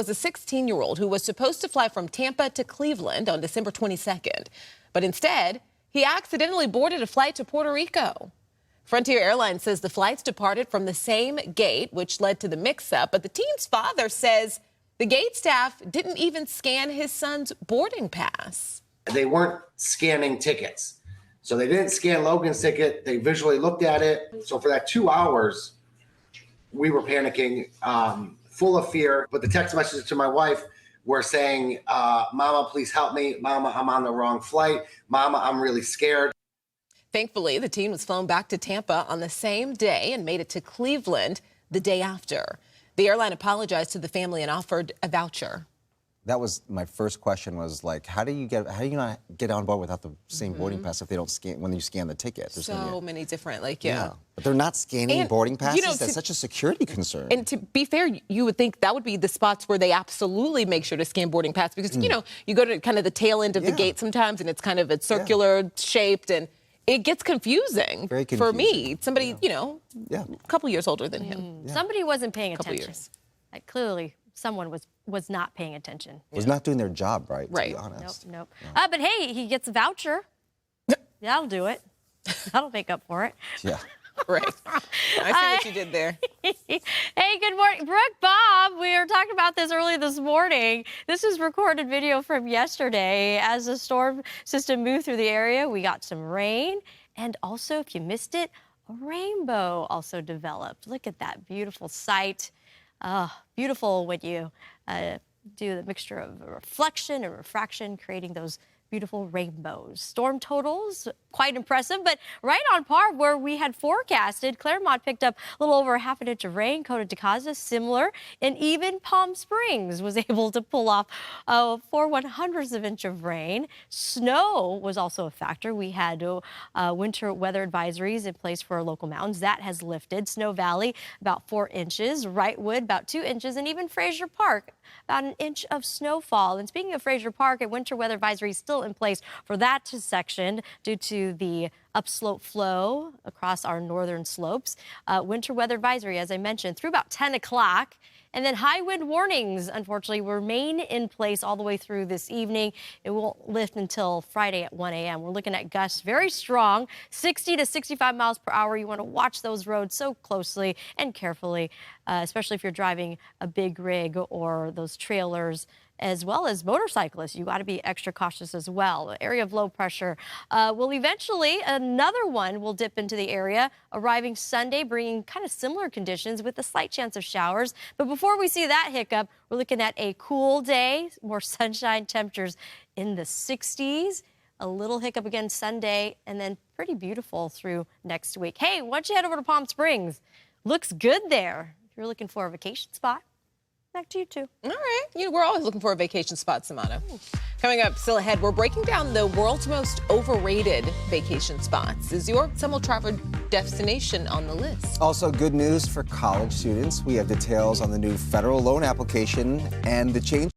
Was a 16-year-old who was supposed to fly from Tampa to Cleveland on December 22nd. But instead, he accidentally boarded a flight to Puerto Rico. Frontier Airlines says the flights departed from the same gate, which led to the mix-up. But the teen's father says the gate staff didn't even scan his son's boarding pass. They weren't scanning tickets. So they didn't scan Logan's ticket. They visually looked at it. So for that 2 hours, we were panicking, full of fear. But the text messages to my wife were saying, Mama, please help me. Mama, I'm on the wrong flight. Mama, I'm really scared. Thankfully, the teen was flown back to Tampa on the same day and made it to Cleveland the day after. The airline apologized to the family and offered a voucher. That was my first question, was like, how do you not get on board without the same boarding pass if they don't scan, when you scan the ticket? So many different, But they're not scanning boarding passes? You know, That's such a security concern. And to be fair, you would think that would be the spots where they absolutely make sure to scan boarding pass because, you know, you go to kind of the tail end of the gate sometimes and it's kind of a circular shaped and it gets confusing, Very confusing for me. Somebody, you know, a couple years older than him. Somebody wasn't paying Couple attention. years. Like, clearly, someone was not paying attention. Was not doing their job right, to be Right. honest. Nope. But hey, he gets a voucher. That'll do it. That'll make up for it. Yeah. Right. I see what you did there. Hey, good morning. Brooke, Bob, we were talking about this early this morning. This is recorded video from yesterday. As the storm system moved through the area, we got some rain. And also, if you missed it, a rainbow also developed. Look at that beautiful sight. Beautiful when you do the mixture of reflection and refraction, creating those beautiful rainbows. Storm totals, quite impressive, but right on par where we had forecasted. Claremont picked up a little over ½ inch of rain. Coto de Caza, similar. And even Palm Springs was able to pull off 4/100ths of inch of rain. Snow was also a factor. We had winter weather advisories in place for our local mountains. That has lifted. Snow Valley, about 4 inches. Wrightwood, about 2 inches. And even Fraser Park, about 1 inch of snowfall. And speaking of Fraser Park, a winter weather advisory is still in place for that section due to the upslope flow across our northern slopes. Winter weather advisory, as I mentioned, through about 10 o'clock. And then high wind warnings, unfortunately, remain in place all the way through this evening. It won't lift until Friday at 1 a.m. We're looking at gusts very strong, 60 to 65 miles per hour. You want to watch those roads so closely and carefully, especially if you're driving a big rig or those trailers, as well as motorcyclists. You got to be extra cautious as well. Area of low pressure will eventually, another one will dip into the area, arriving Sunday, bringing kind of similar conditions with a slight chance of showers. But before we see that hiccup, we're looking at a cool day, more sunshine, temperatures in the 60s. A little hiccup again Sunday, and then pretty beautiful through next week. Hey, why don't you head over to Palm Springs? Looks good there. If you're looking for a vacation spot. Back to you, too. All right. We're always looking for a vacation spot, Samana. Coming up, still ahead, we're breaking down the world's most overrated vacation spots. Is your summer travel destination on the list? Also, good news for college students. We have details on the new federal loan application and the change